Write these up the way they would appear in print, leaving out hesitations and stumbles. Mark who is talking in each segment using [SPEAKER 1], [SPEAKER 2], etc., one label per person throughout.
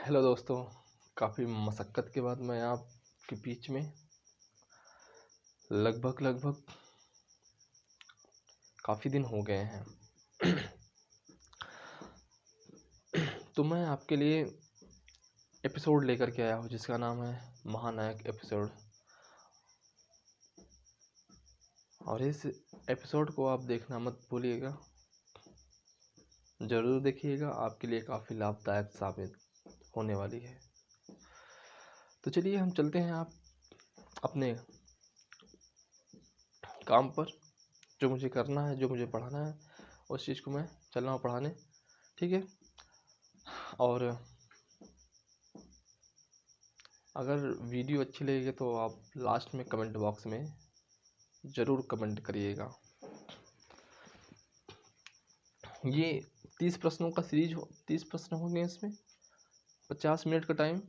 [SPEAKER 1] Hello दोस्तों, काफ़ी मशक्क़त के बाद मैं आपके बीच में लगभग काफ़ी दिन हो गए हैं। तो मैं आपके लिए एपिसोड लेकर के आया हूँ जिसका नाम है महानायक एपिसोड। और इस एपिसोड को आप देखना मत भूलिएगा, ज़रूर देखिएगा, आपके लिए काफ़ी लाभदायक साबित होने वाली है। तो चलिए हम चलते हैं आप अपने काम पर। जो मुझे करना है, जो मुझे पढ़ाना है, उस चीज़ को मैं चल रहा हूँ पढ़ाने, ठीक है। और अगर वीडियो अच्छी लगेगी तो आप लास्ट में कमेंट बॉक्स में ज़रूर कमेंट करिएगा। ये 30 प्रश्नों का सीरीज 30 प्रश्न होंगे, इसमें 50 मिनट का टाइम।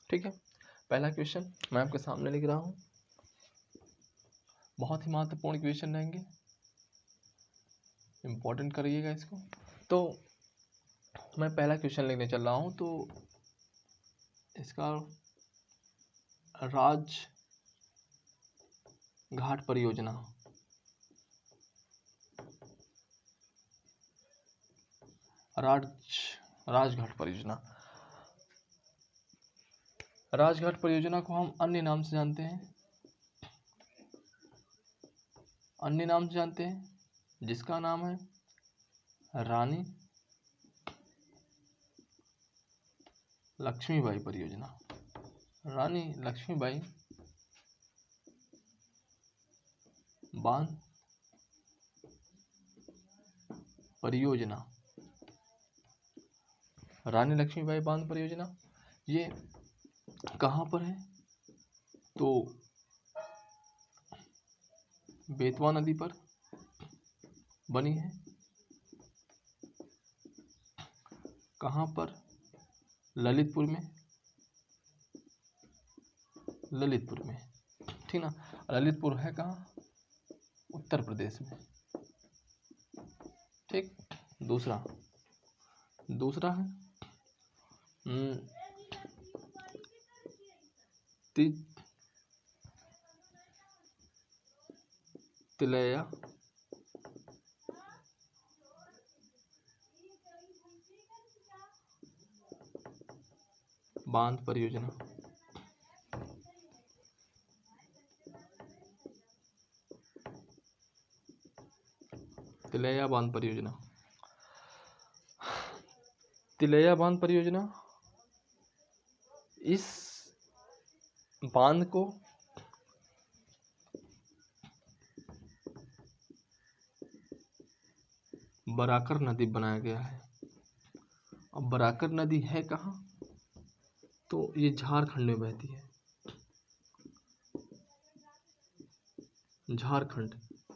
[SPEAKER 1] ठीक है, पहला क्वेश्चन मैं आपके सामने लिख रहा हूँ। बहुत ही महत्वपूर्ण क्वेश्चन रहेंगे, इम्पोर्टेंट करिएगा इसको। तो मैं पहला क्वेश्चन लिखने चल रहा हूँ। तो इसका राज घाट परियोजना, राजघाट परियोजना। राजघाट परियोजना को हम अन्य नाम से जानते हैं, जिसका नाम है रानी लक्ष्मीबाई परियोजना। रानी लक्ष्मीबाई बांध परियोजना। रानी लक्ष्मीबाई बांध परियोजना ये कहाँ पर है? तो बेतवा नदी पर बनी है। कहाँ पर? ललितपुर में। ठीक ना। ललितपुर है कहाँ? उत्तर प्रदेश में। ठीक। दूसरा है तिलैया बांध परियोजना। तिलैया बांध परियोजना। इस बांध को बराकर नदी बनाया गया है। अब बराकर नदी है कहाँ? तो ये झारखंड में बहती है।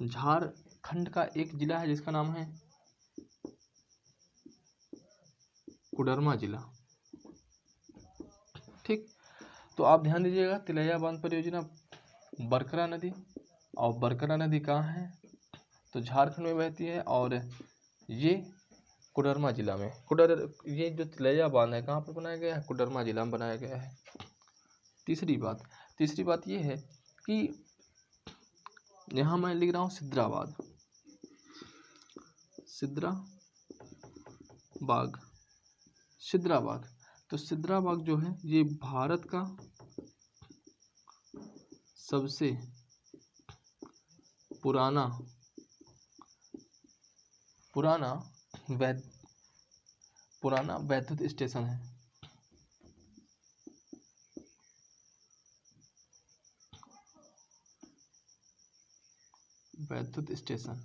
[SPEAKER 1] झारखंड का एक जिला है जिसका नाम है कोडरमा जिला। ठीक। तो आप ध्यान दीजिएगा, तिलैया बांध परियोजना, बरकरा नदी। और बरकरा नदी कहाँ है? तो झारखंड में बहती है। और ये कोडरमा जिला में ये जो तिलैया बांध है कहाँ पर बनाया गया है? कोडरमा जिला में बनाया गया है। तीसरी बात ये है कि यहाँ मैं लिख रहा हूँ सिद्राबाद। तो सिद्राबाद जो है ये भारत का सबसे पुराना वैद्युत स्टेशन है। वैद्युत स्टेशन।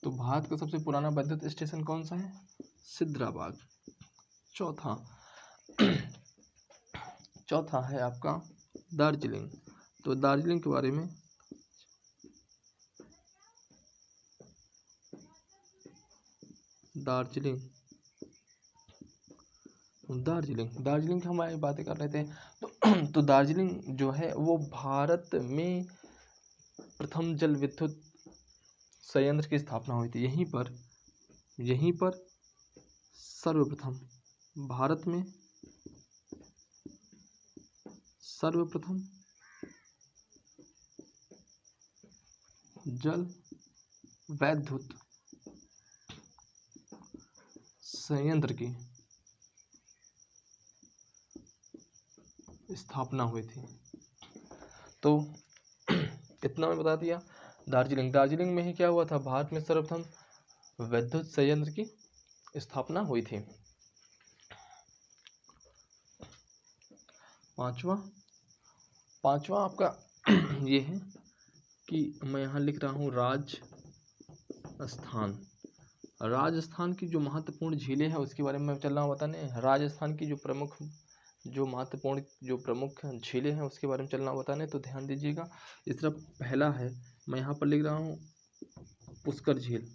[SPEAKER 1] तो भारत का सबसे पुराना वैद्युत स्टेशन कौन सा है? सिद्राबाद। चौथा है आपका दार्जिलिंग। तो दार्जिलिंग के बारे में दार्जिलिंग की हम बातें कर रहे थे। तो दार्जिलिंग जो है वो भारत में प्रथम जल विद्युत संयंत्र की स्थापना हुई थी। यहीं पर सर्वप्रथम भारत में सर्वप्रथम जल विद्युत संयंत्र की स्थापना हुई थी। तो इतना मैं बता दिया। दार्जिलिंग में ही क्या हुआ था, भारत में सर्वप्रथम विद्युत संयंत्र की स्थापना हुई थी। पांचवा आपका ये है कि मैं यहाँ लिख रहा हूँ राजस्थान की जो महत्वपूर्ण झीलें हैं उसके बारे में मैं चल रहा हूँ बताने। राजस्थान की जो प्रमुख झीलें हैं उसके बारे में चलना बताने, तो ध्यान दीजिएगा। इस तरफ पहला है, मैं यहाँ पर लिख रहा हूँ पुष्कर झील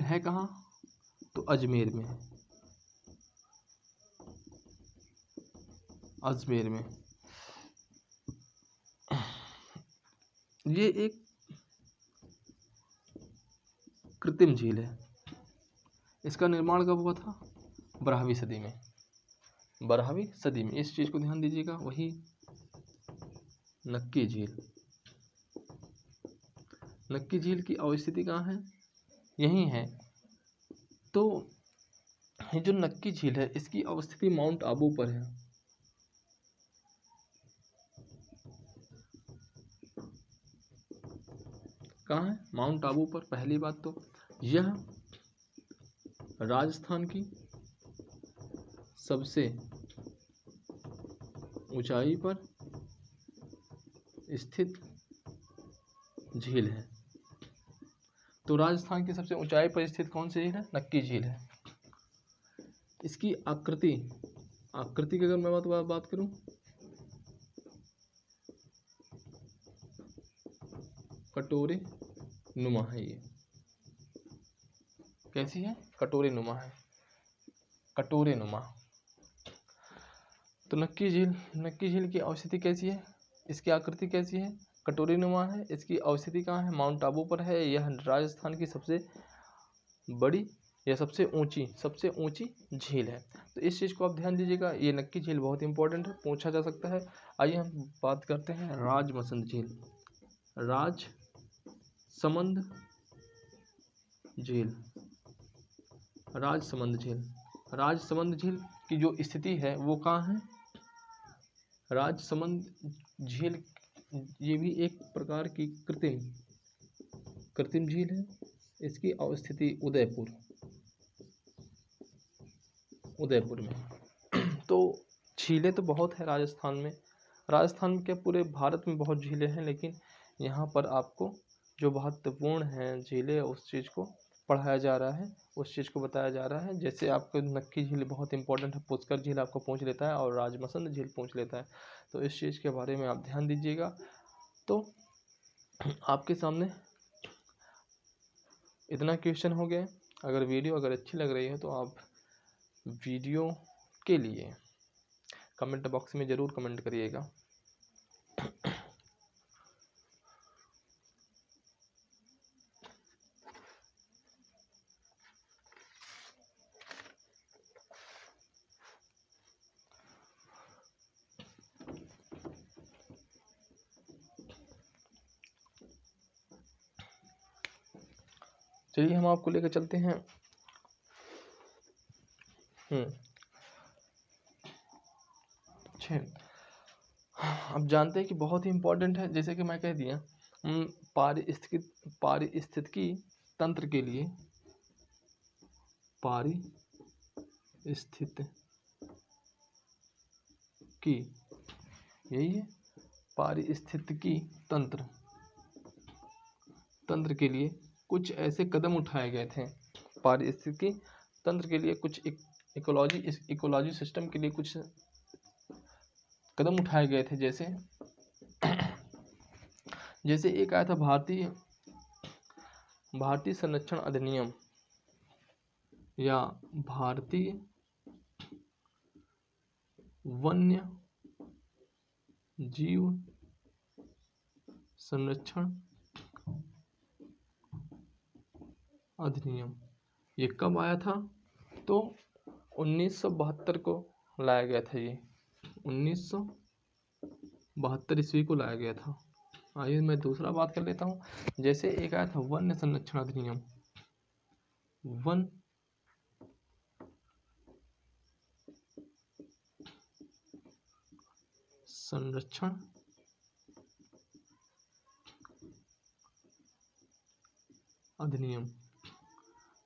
[SPEAKER 1] है कहाँ, तो अजमेर में। ये एक कृत्रिम झील है। इसका निर्माण कब हुआ था, 12वीं सदी में। इस चीज को ध्यान दीजिएगा। वही नक्की झील की अवस्थिति कहाँ है, यही है। तो ये जो नक्की झील है इसकी अवस्थिति माउंट आबू पर है। कहाँ है, माउंट आबू पर। पहली बात तो यह राजस्थान की सबसे ऊंचाई पर स्थित झील है। तो राजस्थान की सबसे ऊंचाई पर स्थित कौन सी झील है, नक्की झील है। इसकी आकृति की अगर मैं बात करूं, कटोरे नुमा है। ये कैसी है, कटोरे नुमा है, कटोरे नुमा। तो नक्की झील की अवस्थिति कैसी है, इसकी आकृति कैसी है, कटोरी नुमा है। इसकी अवस्थिति कहाँ है, माउंट आबू पर है। यह राजस्थान की सबसे बड़ी या सबसे ऊंची झील है। तो इस चीज़ को आप ध्यान दीजिएगा। ये नक्की झील बहुत इंपॉर्टेंट है, पूछा जा सकता है। आइए हम बात करते हैं राजसमंद झील की जो स्थिति है वो कहाँ है, राजसमंद झील ये भी एक प्रकार की कृत्रिम झील है। इसकी अवस्थिति उदयपुर में। तो झीलें तो बहुत है राजस्थान में क्या पूरे भारत में बहुत झीलें हैं, लेकिन यहाँ पर आपको जो महत्वपूर्ण है झीलें उस चीज़ को पढ़ाया जा रहा है, उस चीज़ को बताया जा रहा है। जैसे आपको नक्की झील बहुत इंपॉर्टेंट है, पुष्कर झील आपको पूछ लेता है और राजमसंद झील पूछ लेता है। तो इस चीज़ के बारे में आप ध्यान दीजिएगा। तो आपके सामने इतना क्वेश्चन हो गया। अगर वीडियो अच्छी लग रही है तो आप वीडियो के लिए कमेंट बॉक्स में ज़रूर कमेंट करिएगा। चलिए हम आपको लेकर चलते हैं। अब जानते हैं कि बहुत ही इम्पोर्टेंट है। जैसे कि मैं कह दिया, पारिस्थितिकी तंत्र के लिए पारिस्थितिकी तंत्र के लिए कुछ ऐसे कदम उठाए गए थे। पारिस्थितिकी तंत्र के लिए कुछ इकोलॉजी सिस्टम के लिए कुछ कदम उठाए गए थे। जैसे जैसे एक आया था भारतीय संरक्षण अधिनियम या भारतीय वन्य जीव संरक्षण अधिनियम। ये कब आया था? तो 1972 को लाया गया था। ये 1972 ईस्वी को लाया गया था। आइए मैं दूसरा बात कर लेता हूँ। जैसे एक आया था वन्य संरक्षण अधिनियम, वन संरक्षण अधिनियम।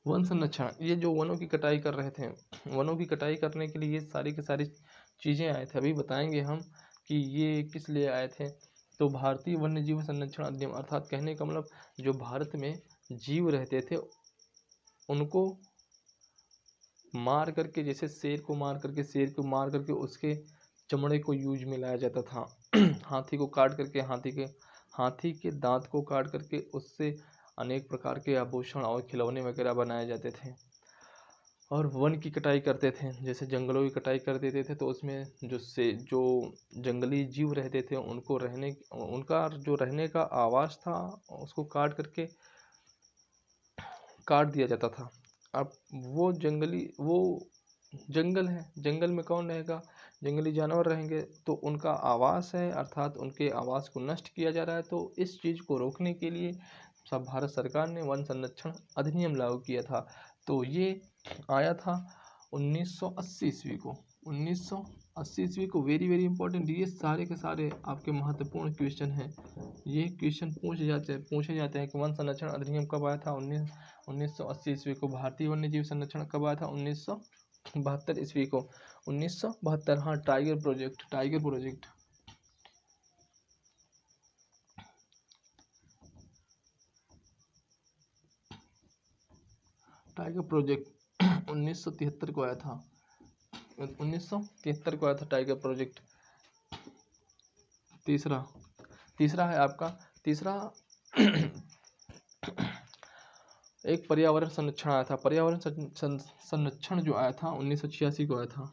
[SPEAKER 1] वन संरक्षण, ये जो वनों की कटाई कर रहे थे, वनों की कटाई करने के लिए ये सारी की सारी चीज़ें आए थे। अभी बताएंगे हम कि ये किस लिए आए थे। तो भारतीय वन्य जीव संरक्षण अधिनियम, अर्थात कहने का मतलब जो भारत में जीव रहते थे उनको मार करके, जैसे शेर को मार करके उसके चमड़े को यूज में लाया जाता था। हाथी को काट करके, हाथी के दांत को काट करके उससे अनेक प्रकार के आभूषण और खिलौने वगैरह बनाए जाते थे। और वन की कटाई करते थे, जैसे जंगलों की कटाई कर देते थे तो उसमें जो जंगली जीव रहते थे उनका जो रहने का आवास था उसको काट दिया जाता था। अब वो जंगल है, जंगल में कौन रहेगा? जंगली जानवर रहेंगे, तो उनका आवास है, अर्थात उनके आवास को नष्ट किया जा रहा है। तो इस चीज़ को रोकने के लिए सब भारत सरकार ने वन संरक्षण अधिनियम लागू किया था। तो ये आया था 1980 ईस्वी को। 1980 ईस्वी को। वेरी वेरी इंपॉर्टेंट, ये सारे के सारे आपके महत्वपूर्ण क्वेश्चन हैं। ये क्वेश्चन पूछे जाते हैं कि वन संरक्षण अधिनियम कब आया था? 1980 ईस्वी को। भारतीय वन्य जीव संरक्षण कब आया था? 1972 ईस्वी को। 1972। हाँ, टाइगर प्रोजेक्ट टाइगर प्रोजेक्ट 1973 को आया था। 1973 को आया था टाइगर प्रोजेक्ट। तीसरा है आपका, तीसरा एक पर्यावरण संरक्षण आया था। पर्यावरण संरक्षण जो आया था 1986 को आया था।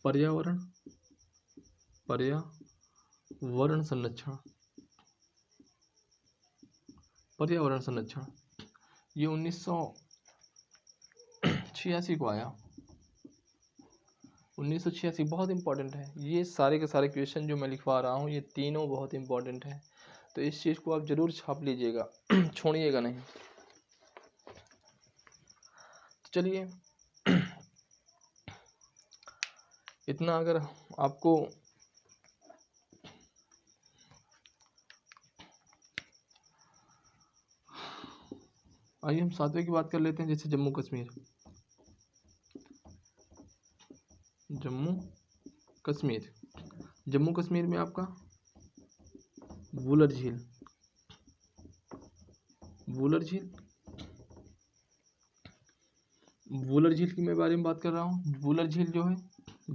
[SPEAKER 1] पर्यावरण संरक्षण ये 1986 को आया। 1986 बहुत इंपॉर्टेंट है। ये सारे के सारे क्वेश्चन जो मैं लिखवा रहा हूँ ये तीनों बहुत इंपॉर्टेंट है, तो इस चीज़ को आप जरूर छाप लीजिएगा, छोड़िएगा नहीं। तो चलिए, इतना अगर आपको आइए हम 7वें की बात कर लेते हैं। जैसे जम्मू कश्मीर में आपका वुलर झील की मैं बारे में बात कर रहा हूँ। वुलर झील जो है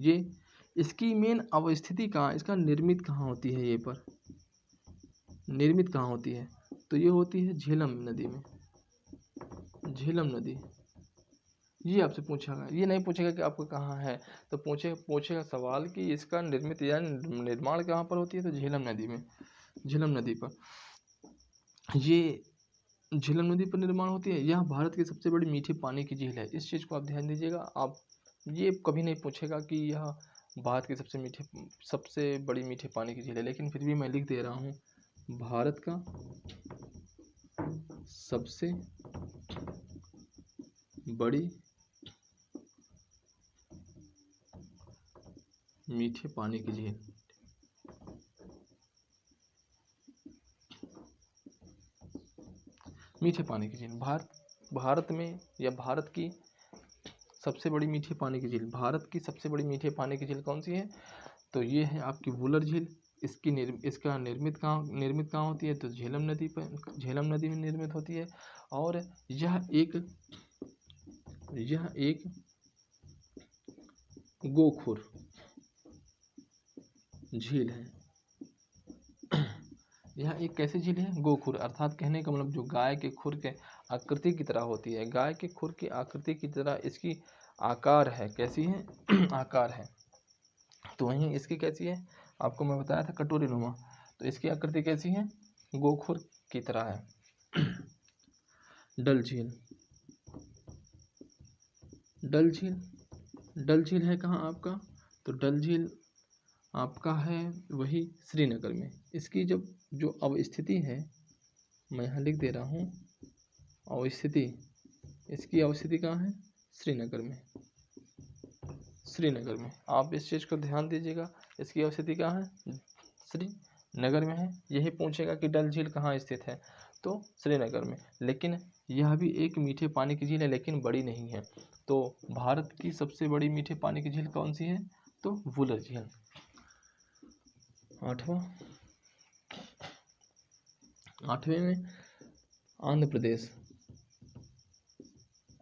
[SPEAKER 1] ये, इसकी मेन अवस्थिति कहाँ, इसका निर्मित कहाँ होती है? निर्मित कहाँ होती है? तो ये होती है झेलम नदी में। झेलम नदी, ये आपसे पूछेगा, ये नहीं पूछेगा कि आपको कहाँ है, तो पूछेगा सवाल कि इसका निर्मित या निर्माण कहाँ पर होती है? तो झेलम नदी में, झेलम नदी पर। ये झेलम नदी पर निर्माण होती है। यह भारत की सबसे बड़ी मीठे पानी की झील है। इस चीज़ को आप ध्यान दीजिएगा। आप ये कभी नहीं पूछेगा कि यह भारत की सबसे बड़ी मीठे पानी की झील है, लेकिन फिर भी मैं लिख दे रहा हूँ, भारत का सबसे बड़ी मीठे पानी की झील। मीठे पानी की झील भारत में, या भारत की सबसे बड़ी मीठे पानी की झील, भारत की सबसे बड़ी मीठे पानी की झील कौन सी है? तो ये है आपकी वुलर झील। इसका निर्मित कहाँ होती है? तो झेलम नदी में निर्मित होती है। और यह एक गोखुर झील है। यह एक कैसी झील है? गोखुर, अर्थात कहने का मतलब जो गाय के खुर के आकृति की तरह होती है, गाय के खुर की आकृति की तरह इसकी आकार है। कैसी है? आकार है। तो वहीं इसकी कैसी है? आपको मैं बताया था कटोरी नुमा, तो इसकी आकृति कैसी है? गोखुर की तरह है। डल झील, डल झील, डल झील है कहाँ आपका? तो डल झील आपका है वही श्रीनगर में। इसकी जब जो अवस्थिति है, मैं यहाँ लिख दे रहा हूँ अवस्थिति, इसकी अवस्थिति कहाँ है? श्रीनगर में। श्रीनगर में, आप इस चीज़ को ध्यान दीजिएगा, इसकी अवस्थिति कहाँ है? श्रीनगर में है। यही पूछेगा कि डल झील कहाँ स्थित है, तो श्रीनगर में। लेकिन यह भी एक मीठे पानी की झील है, लेकिन बड़ी नहीं है। तो भारत की सबसे बड़ी मीठे पानी की झील कौन सी है? तो वुलर झील। आठवें में आंध्र प्रदेश,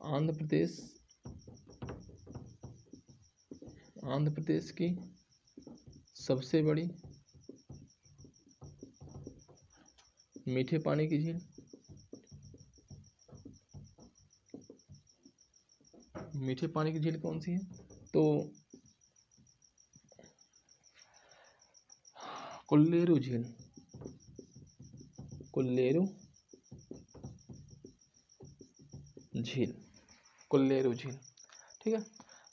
[SPEAKER 1] आंध्र प्रदेश, आंध्र प्रदेश की सबसे बड़ी मीठे पानी की झील, मीठे पानी की झील कौन सी है? तो कोल्लेरू झील, कोल्लेरू झील, कोल्लेरू झील। ठीक है,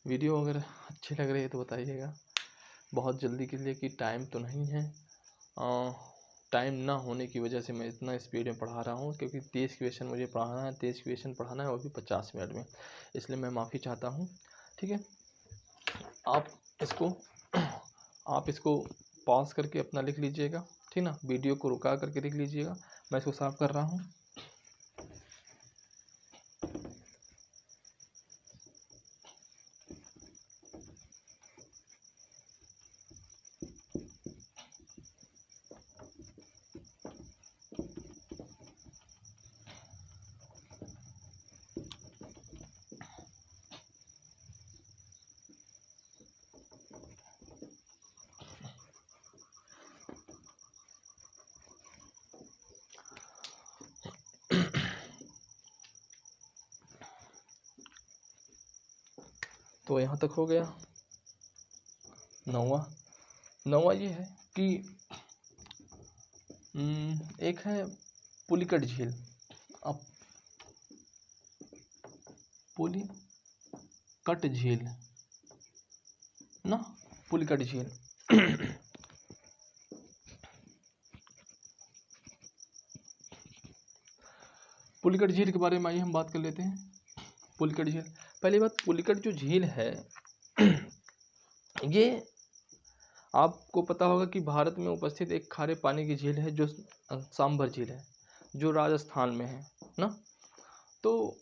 [SPEAKER 1] वीडियो अगर अच्छी लग रही है तो बताइएगा। बहुत जल्दी के लिए कि टाइम तो नहीं है, टाइम ना होने की वजह से मैं इतना स्पीड में पढ़ा रहा हूँ, क्योंकि 30 क्वेश्चन मुझे पढ़ाना है, 30 क्वेश्चन पढ़ाना है, वो भी 50 मिनट में, इसलिए मैं माफ़ी चाहता हूँ। ठीक है, आप इसको पॉज करके अपना लिख लीजिएगा, ठीक ना, वीडियो को रुका करके लिख लीजिएगा। मैं इसको साफ कर रहा हूँ। तो यहाँ तक हो गया। नौवां ये है कि एक है पुलिकट झील। अब पुलिकट झील ना, पुलिकट झील पुलिकट झील के बारे में आइए हम बात कर लेते हैं। पुलिकट झील, पहली बात, पुलिकट जो झील है ये आपको पता होगा कि भारत में उपस्थित एक खारे पानी की झील है, जो सांभर झील है, जो राजस्थान में है ना। तो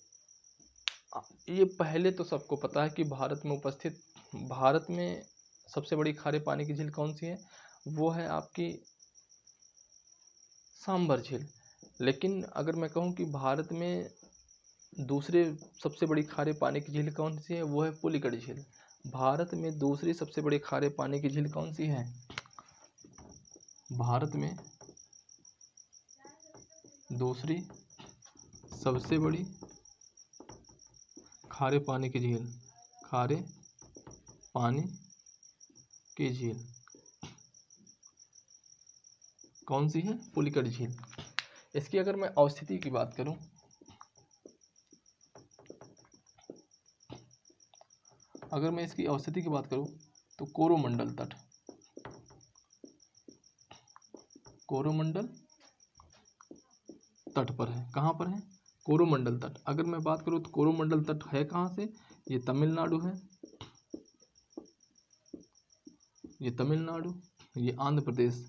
[SPEAKER 1] ये पहले तो सबको पता है कि भारत में सबसे बड़ी खारे पानी की झील कौन सी है? वो है आपकी सांभर झील। लेकिन अगर मैं कहूँ कि भारत में दूसरे सबसे बड़ी खारे पानी की झील कौन सी है, वो है पुलिकट झील। भारत में दूसरी सबसे बड़ी खारे पानी की झील कौन सी है? भारत में दूसरी सबसे बड़ी खारे पानी की झील, खारे पानी की झील कौन सी है? पुलिकट झील। इसकी अगर मैं अवस्थिति की बात करूं, अगर मैं इसकी अवस्थिति की बात करूं तो कोरोमंडल तट, कोरोमंडल तट पर है। कहाँ पर है? कोरोमंडल तट। अगर मैं बात करूं तो कोरोमंडल तट है कहाँ से? ये तमिलनाडु है, ये तमिलनाडु, ये आंध्र प्रदेश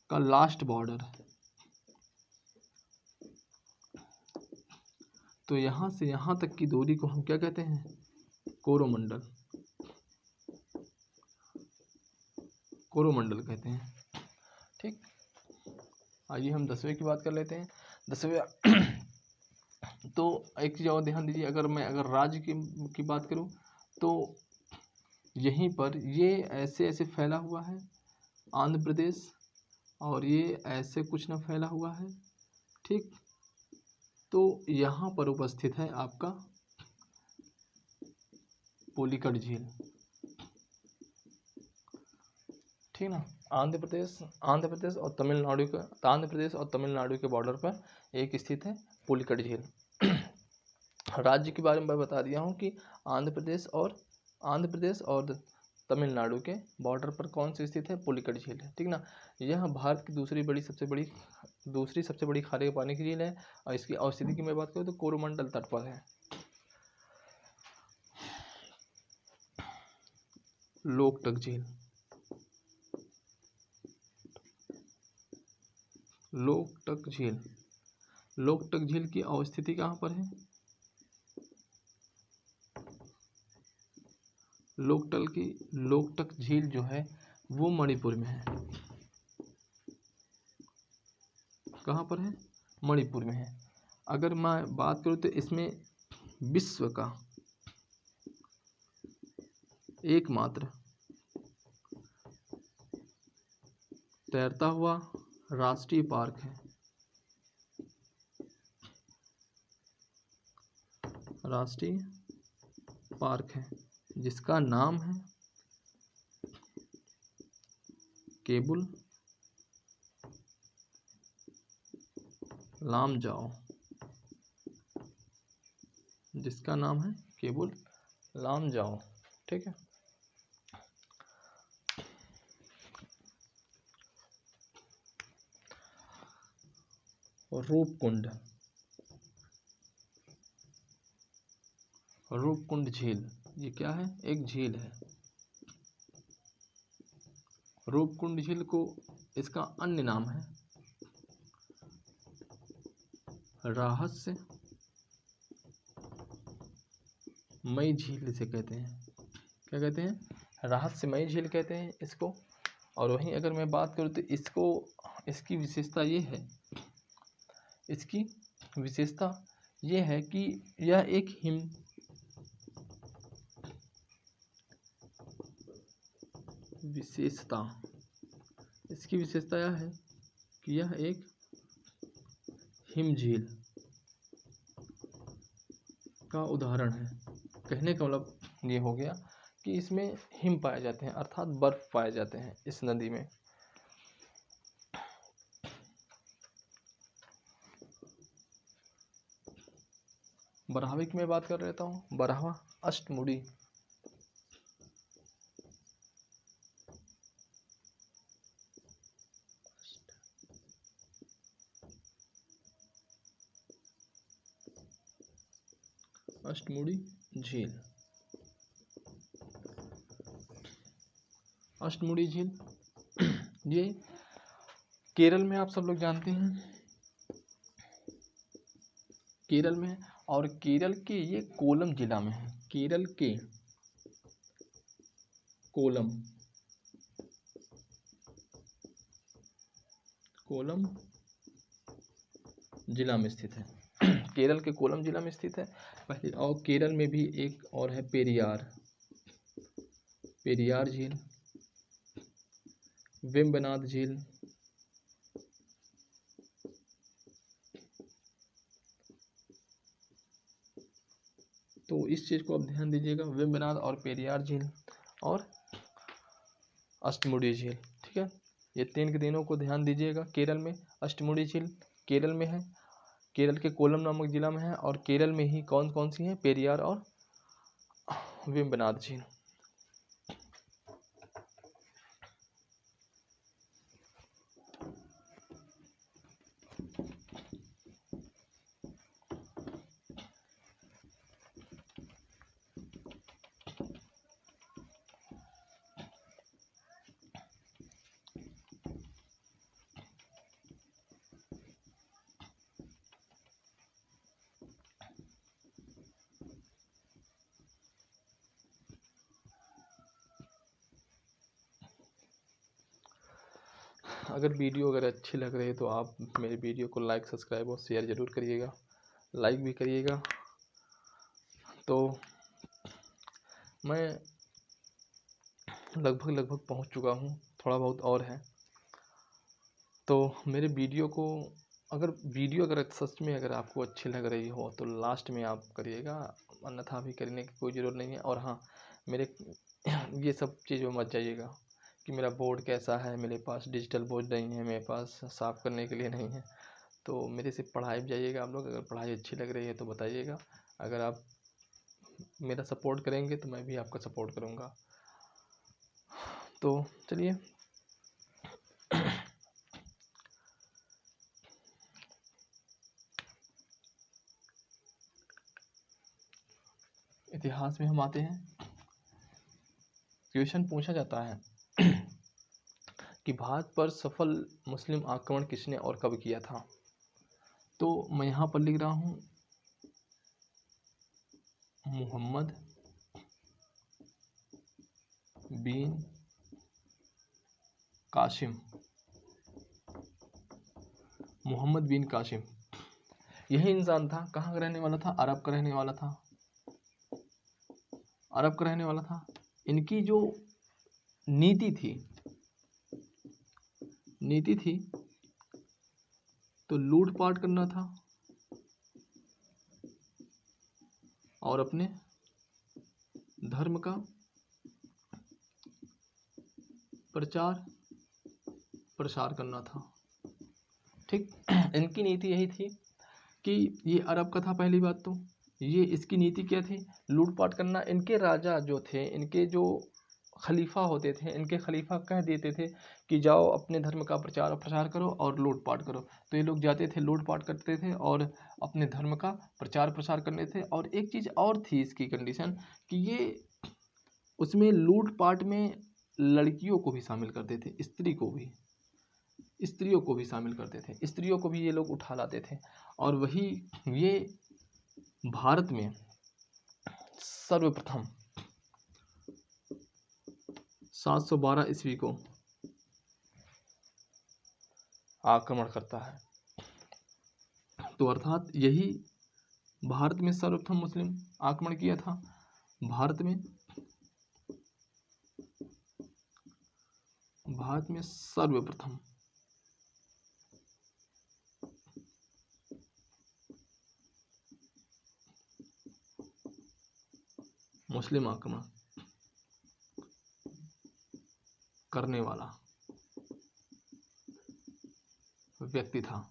[SPEAKER 1] का लास्ट बॉर्डर है। तो यहाँ से यहाँ तक की दूरी को हम क्या कहते हैं? कोरोमंडल, कोरोमंडल कहते हैं। ठीक, आइए हम 10वें की बात कर लेते हैं। 10वें तो एक चीज़ और ध्यान दीजिए, अगर राज्य की बात करूं तो यहीं पर ये ऐसे ऐसे फैला हुआ है, आंध्र प्रदेश, और ये ऐसे कुछ ना फैला हुआ है, ठीक। तो यहाँ पर उपस्थित है आपका पुलिकट झील, ठीक ना। आंध्र प्रदेश और तमिलनाडु के बॉर्डर पर एक स्थित है पुलिकट झील। राज्य के बारे में मैं बता दिया हूँ कि आंध्र प्रदेश और तमिलनाडु के बॉर्डर पर कौन सी स्थित है, पुलिकट झील है, ठीक ना। यह भारत की दूसरी सबसे बड़ी खारे पानी की झील है और इसकी अवस्थिति की मैं बात करूँ तो कोरोमंडल तट पर है। लोकटक झील, लोकटक झील की अवस्थिति कहाँ पर है? लोकटक झील जो है वो मणिपुर में है। कहाँ पर है? मणिपुर में है। अगर मैं बात करूँ तो इसमें विश्व का एकमात्र तैरता हुआ राष्ट्रीय पार्क है। जिसका नाम है केबुल लामजाओ, ठीक है। रूपकुंड झील, ये क्या है? एक झील है। रूपकुंड झील को इसका अन्य नाम है रहस्यमयी झील इसे कहते हैं। क्या कहते हैं? रहस्यमयी झील कहते हैं इसको। और वहीं अगर मैं बात करूँ तो इसकी विशेषता ये है कि यह एक इसकी विशेषता यह है कि यह एक हिम झील का उदाहरण है। कहने का मतलब ये हो गया कि इसमें हिम पाए जाते हैं, अर्थात बर्फ पाए जाते हैं इस नदी में। बराहवी की मैं बात कर लेता हूँ। बराहवा अष्टमुड़ी झील, अष्टमुड़ी झील ये केरल में, आप सब लोग जानते हैं केरल में, और केरल के ये कोलम जिला में है। केरल के कोलम जिला में स्थित है। केरल के कोलम जिला में स्थित है पहले। और केरल में भी एक और है पेरियार झील, वेम्बनाड झील, तो इस चीज को आप ध्यान दीजिएगा, वेम्बनाड और पेरियार झील और अष्टमुड़ी झील, ठीक है। ये तीन के दिनों को ध्यान दीजिएगा। केरल में अष्टमुड़ी झील केरल में है, केरल के कोलम नामक जिला में है, और केरल में ही कौन कौन सी हैं? पेरियार और वेम्बनाड झील। अगर वीडियो अच्छी लग रही है तो आप मेरे वीडियो को लाइक, सब्सक्राइब और शेयर ज़रूर करिएगा, लाइक भी करिएगा। तो मैं लगभग पहुंच चुका हूं, थोड़ा बहुत और है। तो मेरे वीडियो को अगर सच में अगर आपको अच्छी लग रही हो तो लास्ट में आप करिएगा, अन्यथा अभी करने की कोई ज़रूरत नहीं है। और हाँ, मेरे ये सब चीज़ों में मत जाइएगा कि मेरा बोर्ड कैसा है, मेरे पास डिजिटल बोर्ड नहीं है, मेरे पास साफ़ करने के लिए नहीं है। तो मेरे से पढ़ाई भी जाइएगा आप लोग, अगर पढ़ाई अच्छी लग रही है तो बताइएगा। अगर आप मेरा सपोर्ट करेंगे तो मैं भी आपका सपोर्ट करूँगा। तो चलिए इतिहास में हम आते हैं। क्वेश्चन पूछा जाता है कि भारत पर सफल मुस्लिम आक्रमण किसने और कब किया था। तो मैं यहाँ पर लिख रहा हूँ मोहम्मद बिन कासिम। मोहम्मद बिन कासिम यही इंसान था। कहाँ का रहने वाला था? अरब का रहने वाला था। अरब का रहने वाला था। इनकी जो नीति थी तो लूटपाट करना था और अपने धर्म का प्रचार प्रसार करना था। ठीक, इनकी नीति यही थी कि ये अरब का था। पहली बात तो ये इसकी नीति क्या थी? लूटपाट करना। इनके राजा जो थे, इनके जो खलीफा होते थे, इनके खलीफा कह देते थे कि जाओ अपने धर्म का प्रचार प्रसार करो और लूटपाट करो। तो ये लोग जाते थे, लूटपाट करते थे और अपने धर्म का प्रचार प्रसार करते थे। और एक चीज़ और थी इसकी कंडीशन कि ये उसमें लूटपाट में लड़कियों को भी शामिल करते थे, स्त्रियों को भी शामिल करते थे, स्त्रियों को भी ये लोग उठा लाते थे। और वही ये भारत में सर्वप्रथम 712 ईस्वी को आक्रमण करता है। तो अर्थात यही भारत में सर्वप्रथम मुस्लिम आक्रमण किया था। भारत में सर्वप्रथम मुस्लिम आक्रमण करने वाला व्यक्ति था।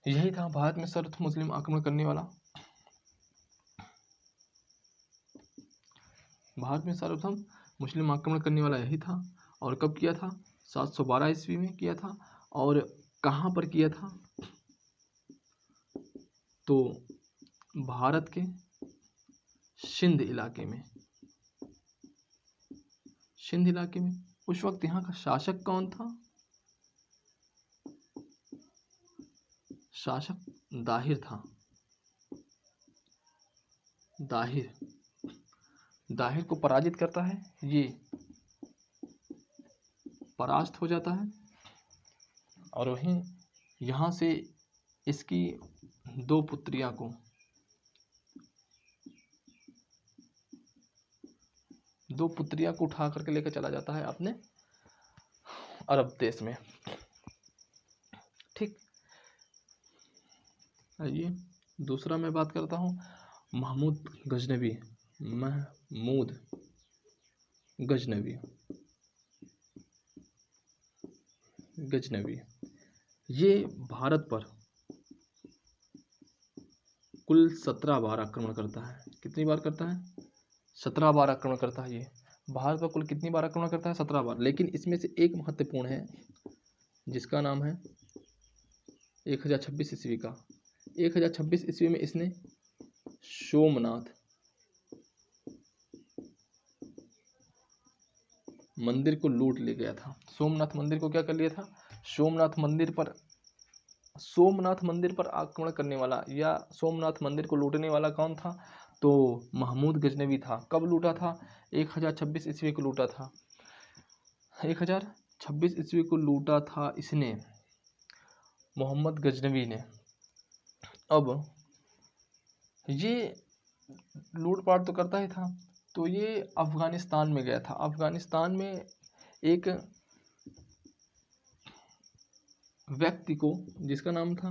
[SPEAKER 1] यही था भारत में सर्वप्रथम मुस्लिम आक्रमण करने वाला। भारत में सर्वप्रथम मुस्लिम आक्रमण करने वाला यही था। और कब किया था? 712 ईस्वी में किया था। और कहाँ पर किया था? तो भारत के सिंध इलाके में। सिंध इलाके में उस वक्त यहाँ का शासक कौन था? शासक दाहिर था। दाहिर को पराजित करता है, ये परास्त हो जाता है। और वहीं यहाँ से इसकी दो पुत्रियां को उठा करके लेकर चला जाता है अपने अरब देश में। ठीक, आइए दूसरा मैं बात करता हूँ महमूद गजनवी। ये भारत पर कुल 17 बार आक्रमण करता है। कितनी बार करता है? 17 बार आक्रमण करता है। ये भारत पर कुल कितनी बार आक्रमण करता है? 17 बार। लेकिन इसमें से एक महत्वपूर्ण है जिसका नाम है 1026 ईस्वी का। 1026 ईस्वी में इसने सोमनाथ मंदिर को लूट ले गया था। सोमनाथ मंदिर को क्या कर लिया था? सोमनाथ मंदिर पर आक्रमण करने वाला या सोमनाथ मंदिर को लूटने वाला कौन था? तो महमूद गजनवी था। कब लूटा था? 1026 ईस्वी को लूटा था। 1026 ईस्वी को लूटा था इसने, मोहम्मद गजनवी ने। अब ये लूटपाट तो करता ही था, तो ये अफगानिस्तान में गया था। अफगानिस्तान में एक व्यक्ति को जिसका नाम था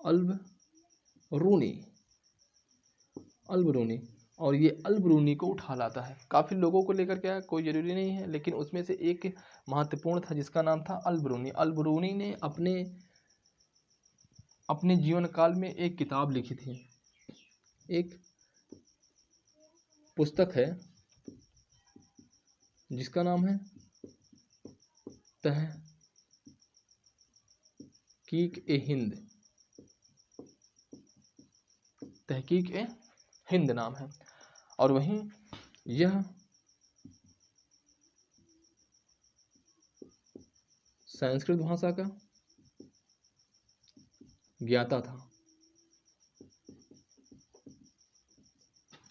[SPEAKER 1] अल-बरूनी, अल-बरूनी, और ये अल-बरूनी को उठा लाता है। काफ़ी लोगों को लेकर के आया, कोई ज़रूरी नहीं है, लेकिन उसमें से एक महत्वपूर्ण था जिसका नाम था अल-बरूनी। अल-बरूनी ने अपने जीवन काल में एक किताब लिखी थी, एक पुस्तक है जिसका नाम है तहकीक-ए-हिंद, तहकीक-ए-हिंद नाम है। और वहीं यह संस्कृत भाषा का ज्ञाता था,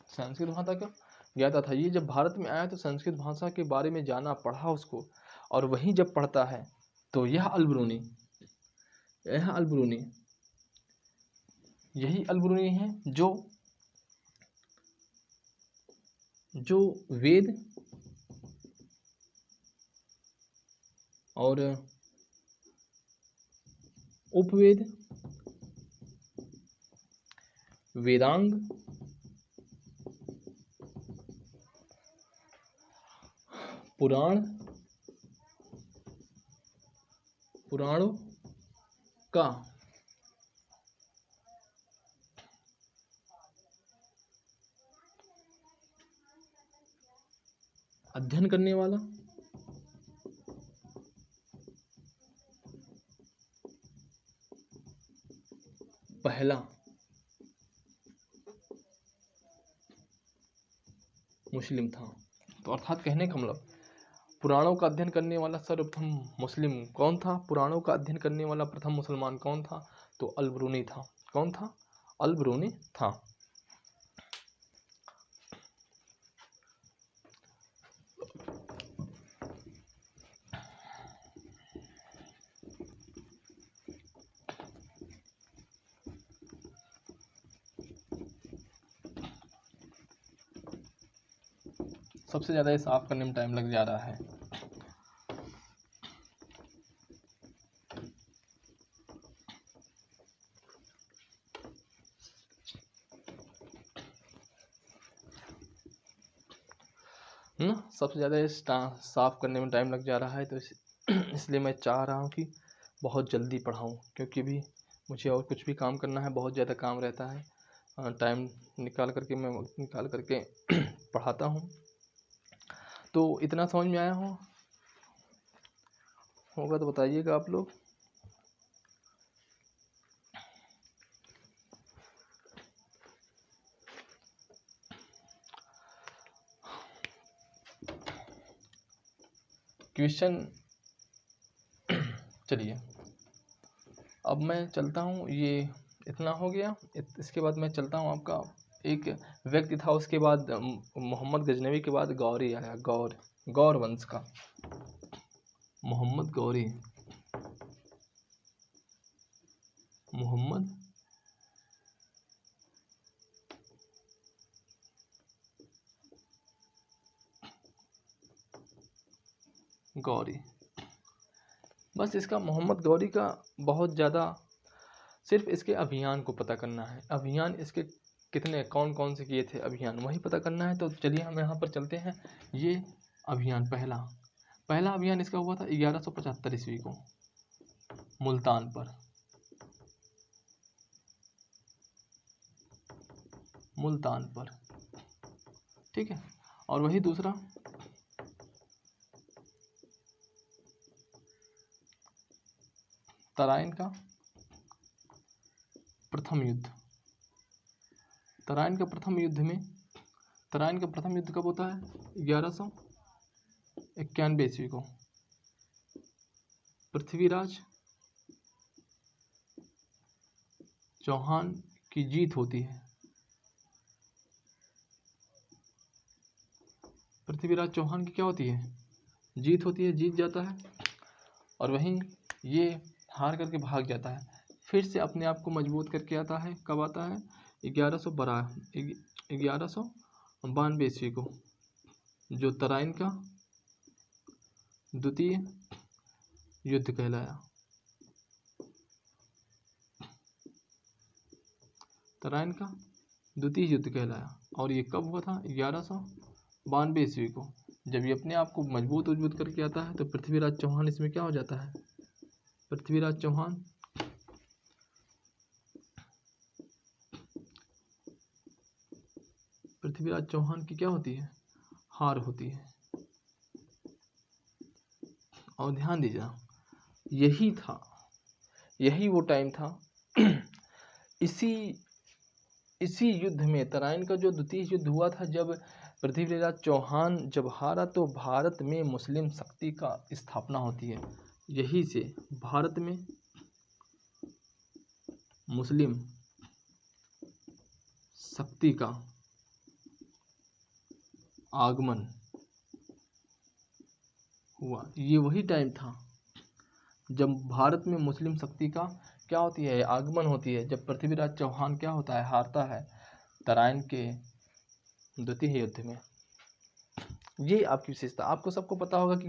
[SPEAKER 1] संस्कृत भाषा का ज्ञाता था। ये जब भारत में आया तो संस्कृत भाषा के बारे में जाना, पढ़ा उसको, और वहीं जब पढ़ता है तो यही अल-बरूनी है जो वेद और उपवेद, वेदांग, पुराणों का अध्ययन करने वाला पहला मुस्लिम था। तो अर्थात कहने का मतलब, पुराणों का अध्ययन करने वाला सर्वप्रथम मुस्लिम कौन था? पुराणों का अध्ययन करने वाला प्रथम मुसलमान कौन था? तो अल-बरूनी था। कौन था? अल-बरूनी था। सबसे ज़्यादा ये साफ करने में टाइम लग जा रहा है। ना, सबसे ज़्यादा ये साफ करने में टाइम लग जा रहा है, तो इसलिए मैं चाह रहा हूँ कि बहुत जल्दी पढ़ाऊँ, क्योंकि भी मुझे और कुछ भी काम करना है, बहुत ज़्यादा काम रहता है। टाइम निकाल करके मैं वक्त निकाल करके पढ़ाता हूँ। तो इतना समझ में आया होगा तो बताइएगा आप लोग। क्वेश्चन, चलिए अब मैं चलता हूँ, ये इतना हो गया। इसके बाद मैं चलता हूँ, आपका एक व्यक्ति था, उसके बाद मोहम्मद गजनवी के बाद गौरी आया, गौर वंश का मोहम्मद गौरी। बस इसका मोहम्मद गौरी का बहुत ज़्यादा सिर्फ इसके अभियान को पता करना है। अभियान इसके कितने, कौन कौन से किए थे अभियान, वही पता करना है। तो चलिए हम यहाँ पर चलते हैं। ये अभियान, पहला अभियान इसका हुआ था 1175 ईस्वी को मुल्तान पर, ठीक है। और वही दूसरा तराइन का प्रथम युद्ध कब होता है? 1191 ईस्वी को पृथ्वीराज चौहान की जीत होती है। पृथ्वीराज चौहान की क्या होती है? जीत होती है, जीत जाता है। और वहीं ये हार करके भाग जाता है, फिर से अपने आप को मजबूत करके आता है। कब आता है? 1192 ईस्वी को, जो तराइन का द्वितीय युद्ध कहलाया। तराइन का द्वितीय युद्ध कहलाया। और ये कब हुआ था? 1192 ईस्वी को। जब ये अपने आप को मजबूत उजबूत करके आता है तो पृथ्वीराज चौहान इसमें क्या हो जाता है? पृथ्वीराज चौहान की क्या होती है? हार होती है। और ध्यान दीजिए, यही वो टाइम था इसी युद्ध में, तराइन का जो द्वितीय युद्ध हुआ था, जब पृथ्वीराज चौहान जब हारा तो भारत में मुस्लिम शक्ति का स्थापना होती है। यही से भारत में मुस्लिम शक्ति का आगमन हुआ। ये वही टाइम था जब भारत में मुस्लिम शक्ति का क्या होती है? आगमन होती है। जब पृथ्वीराज चौहान क्या होता है? हारता है तराइन के द्वितीय युद्ध में। ये आपकी विशेषता। आपको सबको पता होगा कि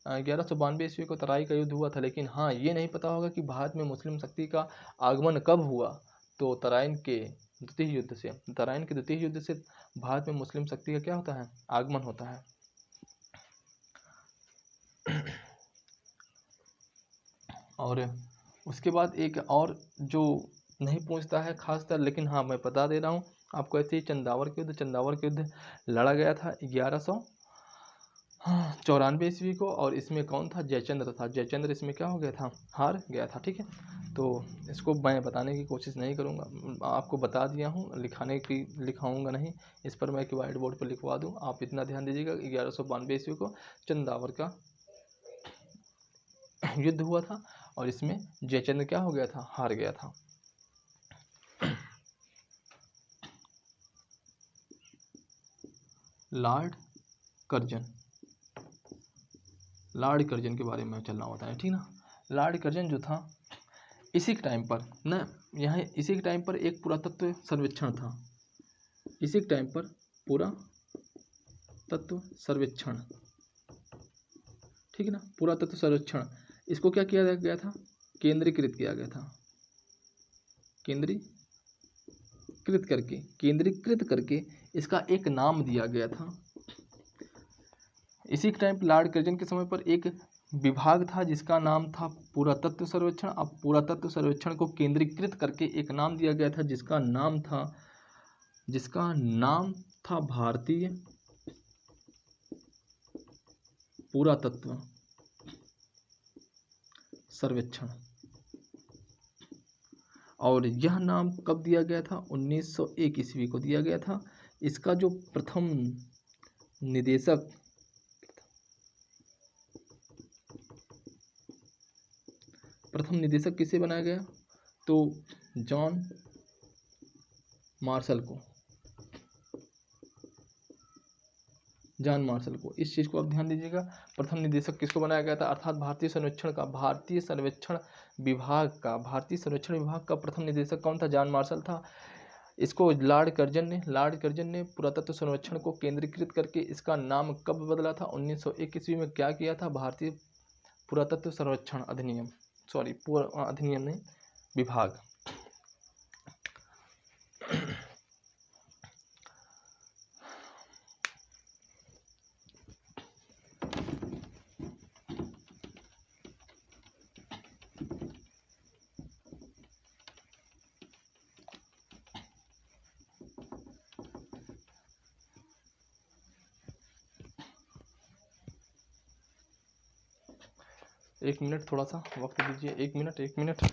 [SPEAKER 1] 1192 ईस्वी को तराई का युद्ध हुआ था, लेकिन हाँ ये नहीं पता होगा कि भारत में मुस्लिम शक्ति का आगमन कब हुआ। तो तराइन के द्वितीय युद्ध से भारत में मुस्लिम शक्ति का क्या होता है? आगमन होता है। और उसके बाद एक और जो नहीं पूछता है खासकर, लेकिन हाँ मैं बता दे रहा हूँ आपको, ऐसे ही चंदावर के युद्ध लड़ा गया था 1194 ईस्वी को। और इसमें कौन था? जयचंद्र था। जयचंद्र इसमें क्या हो गया था? हार गया था। ठीक है, तो इसको मैं बताने की कोशिश नहीं करूँगा, आपको बता दिया हूँ, लिखाऊंगा नहीं, इस पर मैं एक व्हाइट बोर्ड पर लिखवा दूँ। आप इतना ध्यान दीजिएगा, 1192 ईस्वी को चंदावर का युद्ध हुआ था और इसमें जयचंद्र क्या हो गया था? हार गया था। लॉर्ड कर्जन के बारे में चलना होता है, ठीक ना। लॉर्ड कर्जन जो था, इसी के टाइम पर ना, यहाँ इसी के टाइम पर एक पुरातत्व सर्वेक्षण था। इसी के टाइम पर पुरातत्व सर्वेक्षण, ठीक है ना, पुरातत्व सर्वेक्षण, इसको क्या किया गया था? केंद्रीकृत किया गया था। केंद्रीकृत करके इसका एक नाम दिया गया था। इसी के टाइम लॉर्ड कर्जन के समय पर एक विभाग था जिसका नाम था पुरातत्व सर्वेक्षण। अब पुरातत्व सर्वेक्षण को केंद्रीकृत करके एक नाम दिया गया था जिसका नाम था भारतीय पुरातत्व सर्वेक्षण। और यह नाम कब दिया गया था? 1901 ईस्वी को दिया गया था। इसका जो प्रथम निदेशक किसे बनाया गया? तो जॉन मार्शल को। इस चीज़ को आप ध्यान दीजिएगा, प्रथम निदेशक किसको बनाया गया था? अर्थात भारतीय सर्वेक्षण विभाग का प्रथम निदेशक कौन था? जॉन मार्शल था। इसको लॉर्ड कर्जन ने पुरातत्व सर्वेक्षण को केंद्रीकृत करके इसका नाम कब बदला था? 1901 ईस्वी में क्या किया था? भारतीय पुरातत्व सर्वेक्षण अधिनियम नहीं, विभाग। एक मिनट, थोड़ा सा वक्त दीजिए, एक मिनट।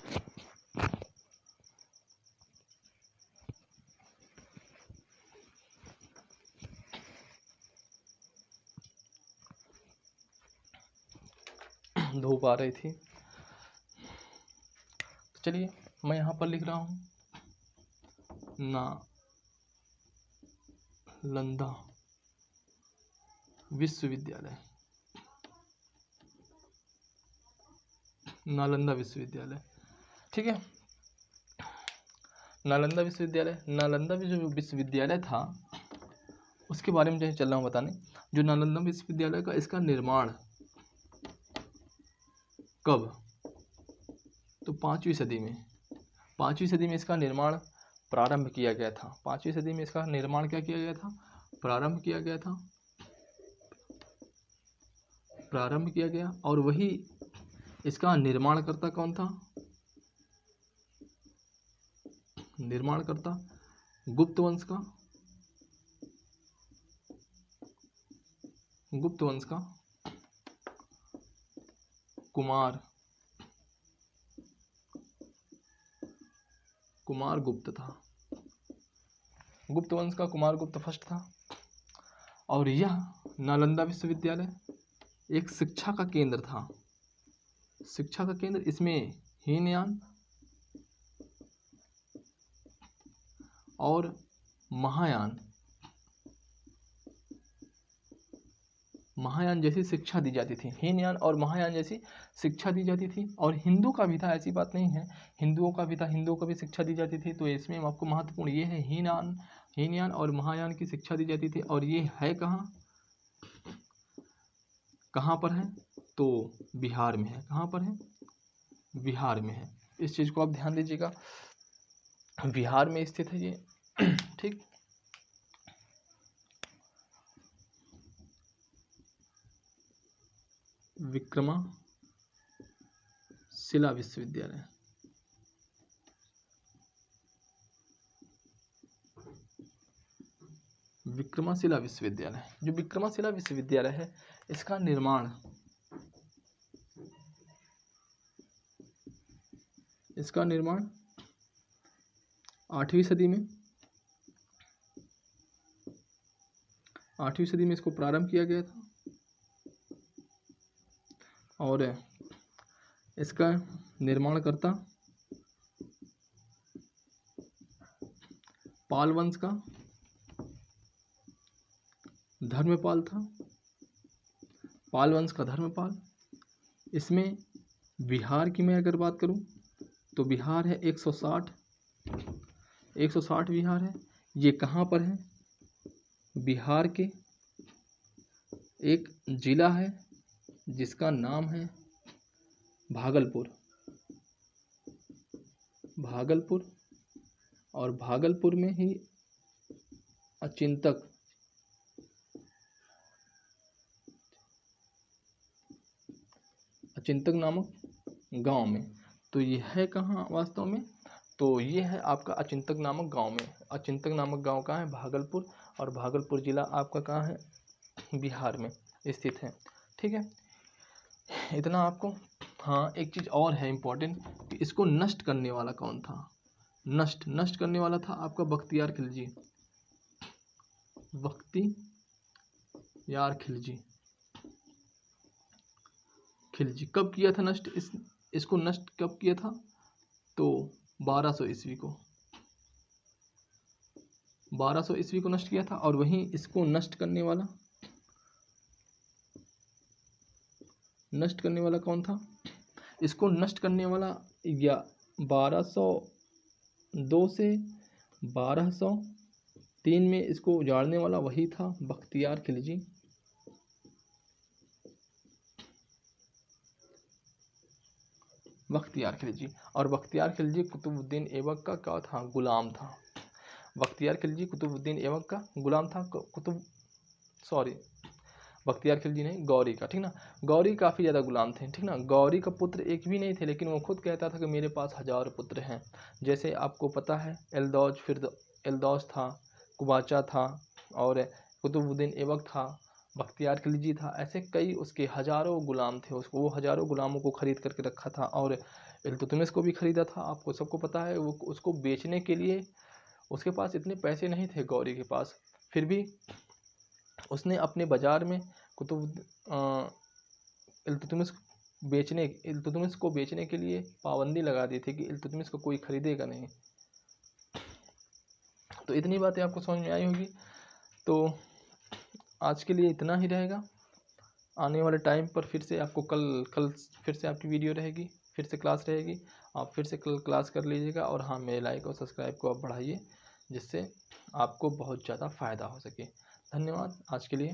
[SPEAKER 1] धूप आ रही थी, तो चलिए मैं यहाँ पर लिख रहा हूँ नालंदा विश्वविद्यालय। ठीक है, नालंदा विश्वविद्यालय था, उसके बारे में जो चल रहा हूँ बताने। जो नालंदा विश्वविद्यालय का, इसका निर्माण कब? तो 5वीं सदी में इसका निर्माण प्रारंभ किया गया था। 5वीं सदी में इसका निर्माण क्या किया गया था? प्रारंभ किया गया था, प्रारंभ किया गया। और वही इसका निर्माणकर्ता कौन था? निर्माणकर्ता गुप्त वंश का, गुप्त वंश का कुमार गुप्त था। गुप्त वंश का कुमार गुप्त फर्स्ट था। और यह नालंदा विश्वविद्यालय एक शिक्षा का केंद्र था, शिक्षा का केंद्र। इसमें हीनयान और महायान जैसी शिक्षा दी जाती थी। हीनयान और महायान जैसी शिक्षा दी जाती थी। और हिंदू का भी था, ऐसी बात नहीं है, हिंदुओं का भी था, हिंदुओं को भी शिक्षा दी जाती थी। तो इसमें आपको महत्वपूर्ण ये है, हीनयान और महायान की शिक्षा दी जाती थी। और ये है कहाँ, कहाँ पर है? तो बिहार में है। कहाँ पर है? बिहार में है। इस चीज़ को आप ध्यान दीजिएगा, बिहार में स्थित है ये। ठीक। विक्रमशिला विश्वविद्यालय, विक्रमशिला विश्वविद्यालय। जो विक्रमशिला विश्वविद्यालय है, इसका निर्माण 8वीं सदी में, 8वीं सदी में इसको प्रारंभ किया गया था। और इसका निर्माणकर्ता पाल वंश का धर्मपाल था, पाल वंश का धर्मपाल। इसमें बिहार की मैं अगर बात करूं तो बिहार है 160 बिहार है। ये कहाँ पर है? बिहार के एक जिला है जिसका नाम है भागलपुर, भागलपुर। और भागलपुर में ही अचिंतक नामक गांव में। तो ये है कहाँ वास्तव में? तो ये है आपका अचिंतक नामक गांव में। अचिंतक नामक गांव कहाँ है? भागलपुर। और भागलपुर जिला आपका कहाँ है? बिहार में स्थित है। ठीक है, इतना आपको। हाँ, एक चीज़ और है इम्पोर्टेंट कि इसको नष्ट करने वाला कौन था? नष्ट करने वाला था आपका बख्तियार खिलजी, बख्तियार खिलजी। कब किया था नष्ट? इसको नष्ट कब किया था? तो 1200 ईस्वी को, 1200 ईस्वी को नष्ट किया था। और वहीं इसको नष्ट करने वाला कौन था? इसको नष्ट करने वाला या 1202 से 1203 में इसको उजाड़ने वाला वही था बख्तियार खिलजी। और बख्तियार खिलजी कुतुबुद्दीन ऐबक का क्या था? गुलाम था। बख्तियार खिलजी कुतुबुद्दीन ऐबक का गुलाम था। बख्तियार खिलजी नहीं, गौरी का। ठीक ना, गौरी काफ़ी ज़्यादा गुलाम थे। ठीक ना, गौरी का पुत्र एक भी नहीं थे, लेकिन वो खुद कहता था कि मेरे पास 1000 पुत्र हैं। जैसे आपको पता है एलदौज, फिर एलदौज था, कुबाचा था, और कुतुबुद्दीन ऐबक था, बख्तियार खिलजी था। ऐसे कई उसके हज़ारों गुलाम थे। उसको वो हज़ारों गुलामों को ख़रीद करके रखा था। और इल्तुतमिश को भी ख़रीदा था। आपको सबको पता है, वो उसको बेचने के लिए उसके पास इतने पैसे नहीं थे गौरी के पास। फिर भी उसने अपने बाज़ार में इल्तुतमिश को बेचने के लिए पाबंदी लगा दी थी कि इल्तुतमिश को कोई ख़रीदेगा नहीं। तो इतनी बातें आपको समझ में आई होगी। तो आज के लिए इतना ही रहेगा। आने वाले टाइम पर फिर से आपको कल फिर से आपकी वीडियो रहेगी, फिर से क्लास रहेगी। आप फिर से कल क्लास कर लीजिएगा। और हाँ, मेरे लाइक और सब्सक्राइब को आप बढ़ाइए, जिससे आपको बहुत ज़्यादा फ़ायदा हो सके। धन्यवाद आज के लिए।